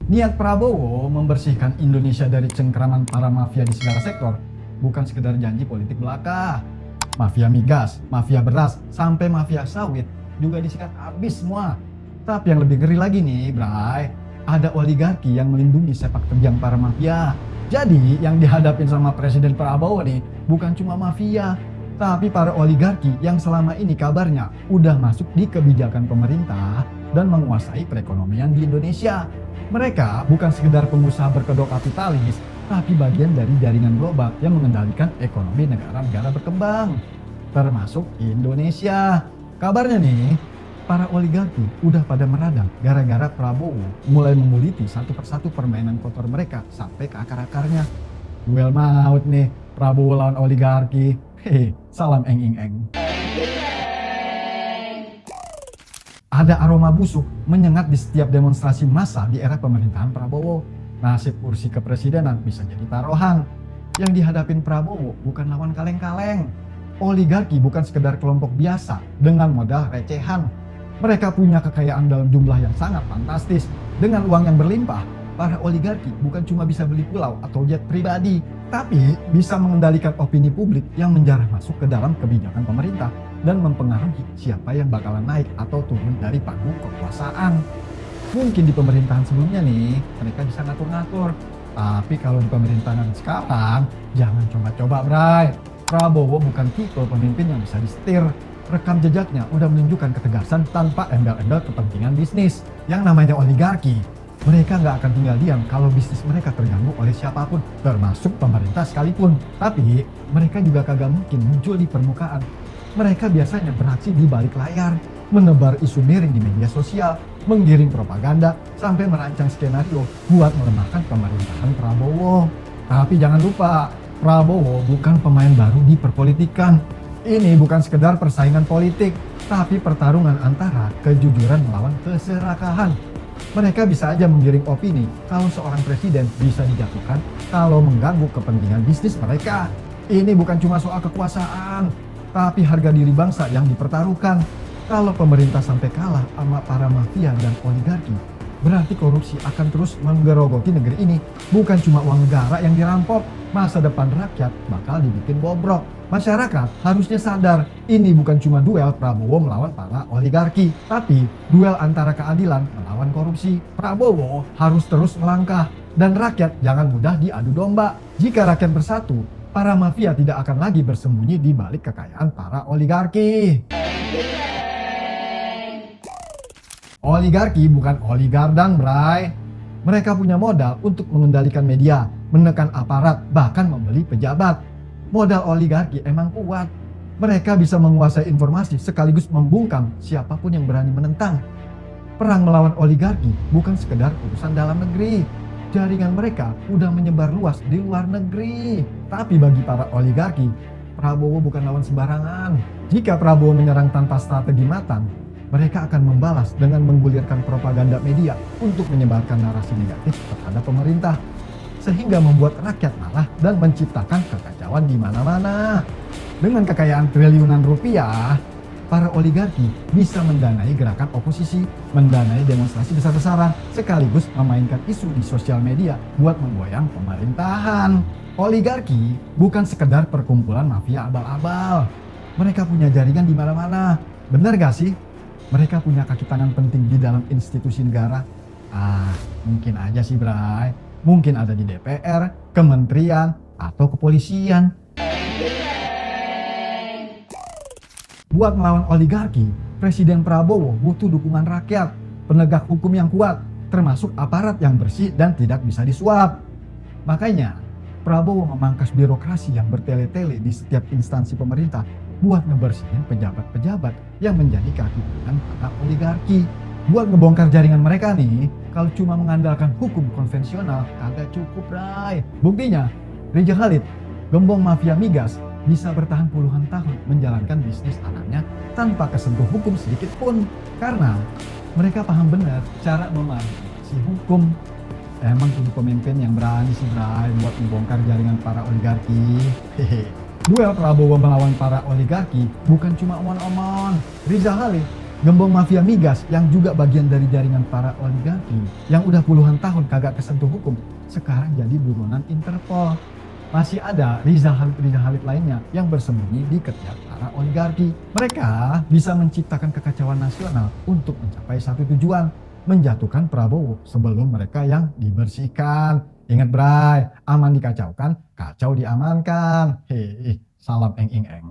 Niat Prabowo membersihkan Indonesia dari cengkraman para mafia di segala sektor bukan sekedar janji politik belaka. Mafia migas, mafia beras, sampai mafia sawit juga disikat habis semua. Tapi yang lebih ngeri lagi nih, Bray, ada oligarki yang melindungi sepak terjang para mafia. Jadi yang dihadapin sama Presiden Prabowo nih bukan cuma mafia, tapi para oligarki yang selama ini kabarnya udah masuk di kebijakan pemerintah dan menguasai perekonomian di Indonesia. Mereka bukan sekedar pengusaha berkedok kapitalis, tapi bagian dari jaringan global yang mengendalikan ekonomi negara-negara berkembang, termasuk Indonesia. Kabarnya nih, para oligarki udah pada meradang gara-gara Prabowo mulai menguliti satu persatu permainan kotor mereka sampai ke akar-akarnya. Duel maut nih, Prabowo lawan oligarki. Hehe, salam eng-eng-eng. Ada aroma busuk menyengat di setiap demonstrasi massa di era pemerintahan Prabowo. Nasib kursi kepresidenan bisa jadi taruhan. Yang dihadapin Prabowo bukan lawan kaleng-kaleng. Oligarki bukan sekedar kelompok biasa dengan modal recehan. Mereka punya kekayaan dalam jumlah yang sangat fantastis. Dengan uang yang berlimpah, para oligarki bukan cuma bisa beli pulau atau jet pribadi, tapi bisa mengendalikan opini publik yang menjarah masuk ke dalam kebijakan pemerintah dan mempengaruhi siapa yang bakalan naik atau turun dari panggung kekuasaan. Mungkin di pemerintahan sebelumnya nih, mereka bisa ngatur-ngatur. Tapi kalau di pemerintahan sekarang, jangan coba-coba, Bray. Prabowo bukan tipe pemimpin yang bisa disetir. Rekam jejaknya udah menunjukkan ketegasan tanpa embel-embel kepentingan bisnis. Yang namanya oligarki, mereka nggak akan tinggal diam kalau bisnis mereka terganggu oleh siapapun, termasuk pemerintah sekalipun. Tapi mereka juga kagak mungkin muncul di permukaan. Mereka biasanya beraksi di balik layar, menebar isu miring di media sosial, menggiring propaganda, sampai merancang skenario buat melemahkan pemerintahan Prabowo. Tapi jangan lupa, Prabowo bukan pemain baru di perpolitikan. Ini bukan sekedar persaingan politik, tapi pertarungan antara kejujuran melawan keserakahan. Mereka bisa aja menggiring opini kalau seorang presiden bisa dijatuhkan kalau mengganggu kepentingan bisnis mereka. Ini bukan cuma soal kekuasaan, tapi harga diri bangsa yang dipertaruhkan. Kalau pemerintah sampai kalah sama para mafia dan oligarki, berarti korupsi akan terus menggerogoti negeri ini. Bukan cuma uang negara yang dirampok, masa depan rakyat bakal dibikin bobrok. Masyarakat harusnya sadar, ini bukan cuma duel Prabowo melawan para oligarki, tapi duel antara keadilan melawan korupsi. Prabowo harus terus melangkah, dan rakyat jangan mudah diadu domba. Jika rakyat bersatu, para mafia tidak akan lagi bersembunyi di balik kekayaan para oligarki. Oligarki bukan oligardan, Bray. Mereka punya modal untuk mengendalikan media, menekan aparat, bahkan membeli pejabat. Modal oligarki emang kuat. Mereka bisa menguasai informasi sekaligus membungkam siapapun yang berani menentang. Perang melawan oligarki bukan sekedar urusan dalam negeri. Jaringan mereka udah menyebar luas di luar negeri. Tapi bagi para oligarki, Prabowo bukan lawan sembarangan. Jika Prabowo menyerang tanpa strategi matang, mereka akan membalas dengan menggulirkan propaganda media untuk menyebarkan narasi negatif terhadap pemerintah, sehingga membuat rakyat marah dan menciptakan kekacauan di mana-mana. Dengan kekayaan triliunan rupiah, para oligarki bisa mendanai gerakan oposisi, mendanai demonstrasi besar-besaran, sekaligus memainkan isu di sosial media buat menggoyang pemerintahan. Oligarki bukan sekedar perkumpulan mafia abal-abal. Mereka punya jaringan di mana-mana. Bener gak sih? Mereka punya kaki tangan penting di dalam institusi negara. Mungkin aja sih, Bray. Mungkin ada di DPR, kementerian, atau kepolisian. Buat melawan oligarki, Presiden Prabowo butuh dukungan rakyat, penegak hukum yang kuat, termasuk aparat yang bersih dan tidak bisa disuap. Makanya, Prabowo memangkas birokrasi yang bertele-tele di setiap instansi pemerintah buat ngebersihin pejabat-pejabat yang menjadi kaki tangan para oligarki. Buat ngebongkar jaringan mereka nih, kalau cuma mengandalkan hukum konvensional kagak cukup, Bray. Buktinya, Rijal Khalid, gembong mafia migas, bisa bertahan puluhan tahun menjalankan bisnis anaknya tanpa kesentuh hukum sedikit pun. Karena mereka paham benar cara memanipulasi hukum. Emang kudu pemimpin yang berani sih, Bray, buat membongkar jaringan para oligarki. Duel Prabowo melawan para oligarki bukan cuma omon-omon. Rijal Khalid Gembong mafia migas yang juga bagian dari jaringan para oligarki yang udah puluhan tahun kagak kesentuh hukum, sekarang jadi buronan Interpol. Masih ada Rizal Halid lainnya yang bersembunyi di ketiak para oligarki. Mereka bisa menciptakan kekacauan nasional untuk mencapai satu tujuan, menjatuhkan Prabowo sebelum mereka yang dibersihkan. Ingat Bray, aman dikacaukan, kacau diamankan. Hei, salam eng eng eng.